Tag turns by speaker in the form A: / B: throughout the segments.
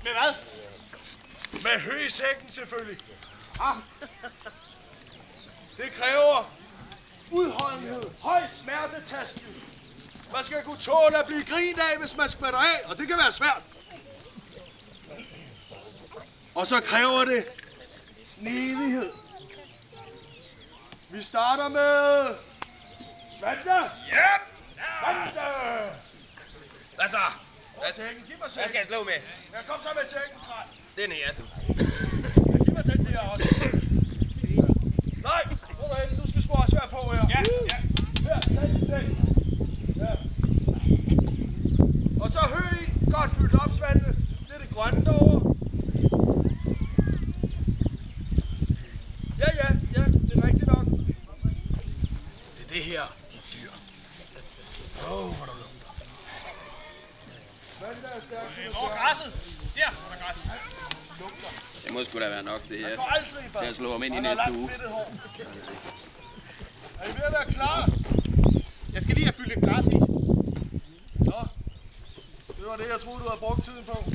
A: Med hvad?
B: Med hø i sækken selvfølgelig. Det kræver udholdenhed, høj smertetærskel. Man skal kunne tåle at blive grint af, hvis man skvatter af, og det kan være svært. Og så kræver det snedighed. Vi starter med Svante.
C: Yep!
B: Svante!
C: Hvad så?
B: Sækken, giv mig
C: Hvad
B: sækken.
C: skal jeg slå med?
B: Ja, kom så med sækken, træt.
C: Den er du.
B: Ja, giv mig den der også. Nej, hvor er det? Du skal sgu også være på her.
A: Ja.
B: Her, tag din sæk. Ja. Og så hø i. Godt fyldt op, Svante. Det er det grønne derovre. Ja, det er rigtigt nok. Det er det her, de dyr. Hvor der lugter. Svante er stærkt.
A: Hvor er græsset? Der er der græsset.
C: Det må sgu da være nok, det her.
B: Jeg går aldrig i bad.
C: Jeg slår ham ind i
B: Og der er
C: næste
B: langt
C: uge.
B: fedtet hår. Er I ved at være klar?
A: Jeg skal lige have fyldt lidt græs i.
B: Nå, det var det, jeg troede, du havde brugt tiden på.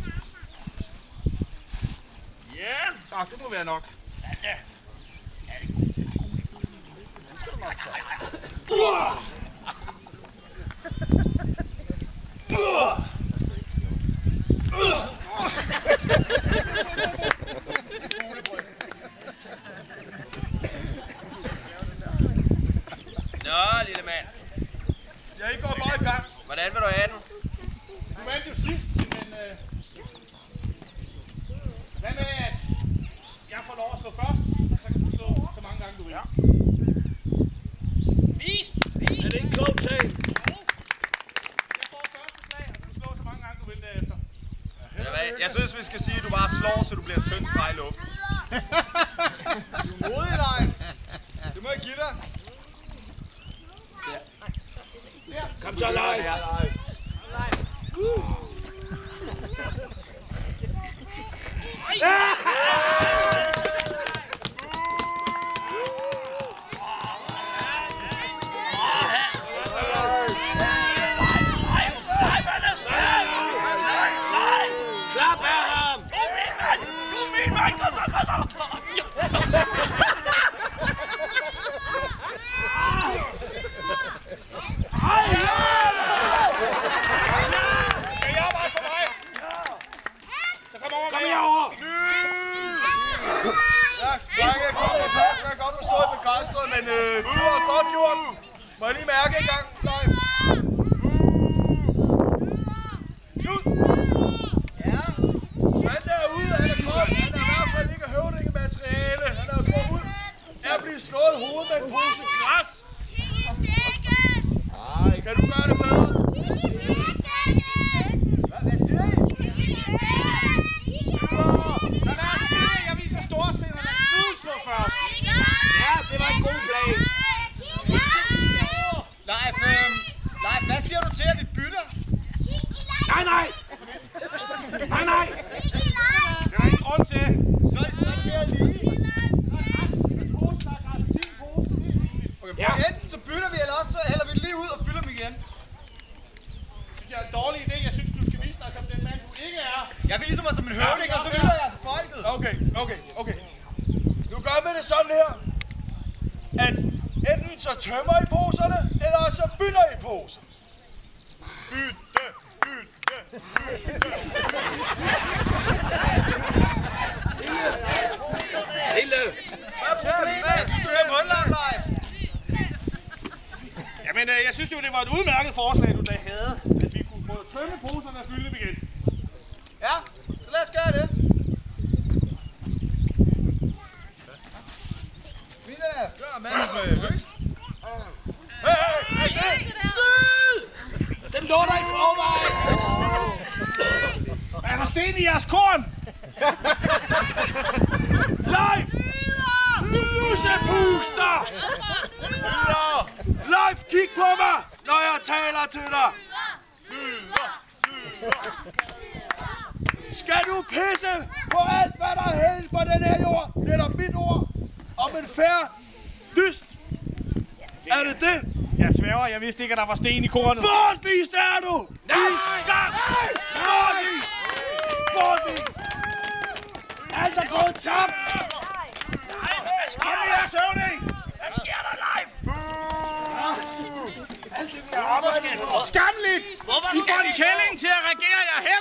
A: Ja, tak, det må være nok. Ja.
B: Den skal du nok tage.
C: Nå, lille mand.
B: Jeg går bare i gang.
C: Hvordan vil du have den?
A: Du vandt jo sidst, men... Hvad med, at jeg får lov at slå først, og så kan du slå så mange gange du vil. Ja. Vist!
B: Er det ikke klogt tag?
A: Jeg får første slag, og du kan slå så mange gange du vil derefter.
C: Ved du hvad? Jeg synes, vi skal sige, at du bare slår, til du bliver tynd streg i luften.
B: Du er modig, Leif. Det må jeg give dig. Kom så, Leif.
C: Klap af ham!
B: Du er min mand. Kom så.
A: Skal jeg arbejde for mig? Så kom over med.
B: herover. Ja, drenge, kom på plads. Jeg kan godt forstå, at I er begejstret, men du har godt gjort. Må jeg lige mærke en gang, Leif? Slut!
C: Ja?
B: Svante er ude, han er kommet. Han er i hvert fald ikke høvdingemateriale. Han er jo gået ud af at blive slået i hovedet med en pose græs. Ej, kan du gøre det bedre?
C: Hvad siger I?
A: Så lad os se, jeg viser storsind, og lad Knud slå først.
C: Ja, det var en god plan. Leif, hvad siger du til, at vi bytter?
A: Nej.
C: Det
A: Der er ingen grund til.
C: Så er det mere lige. Okay,
A: Ja.
C: enten så bytter vi, eller også så hælder vi det lige ud og fylder dem igen.
A: Synes jeg er en dårlig idé. Jeg synes, du skal vise dig som den mand, du ikke er.
C: Jeg viser mig som en høvding, og så lytter jeg til folket.
B: Okay. Nu gør vi det sådan her, at enten så tømmer I poserne, eller så bytter I poser. Bytte.
C: Stille. Hvad er problemet? Jeg synes, du er mundlam, Leif.
A: Jamen, jeg synes jo, det var et udmærket forslag, du da havde. At vi kunne både tømme poserne og fylde dem igen.
C: Ja, så lad os gøre det.
B: Gør Mads med. Hey!
A: Den lå der i forvejen! Er der sten i jeres korn?
B: Leif! Lusepuster! Leif, kig på mig, når jeg taler til dig! Skal du pisse på alt, hvad der er hældt på den her jord? Netop mit ord om en fair dyst. Er det det?
A: Jeg sværger, jeg vidste ikke, at der var sten i kornet.
B: Bortvist er du! I skam! Bortvist!
A: Alt er gået tabt! Kom her, Søvning!
B: Hvad sker der, Leif?
A: Skamligt! I får en kælling til at regere jer her!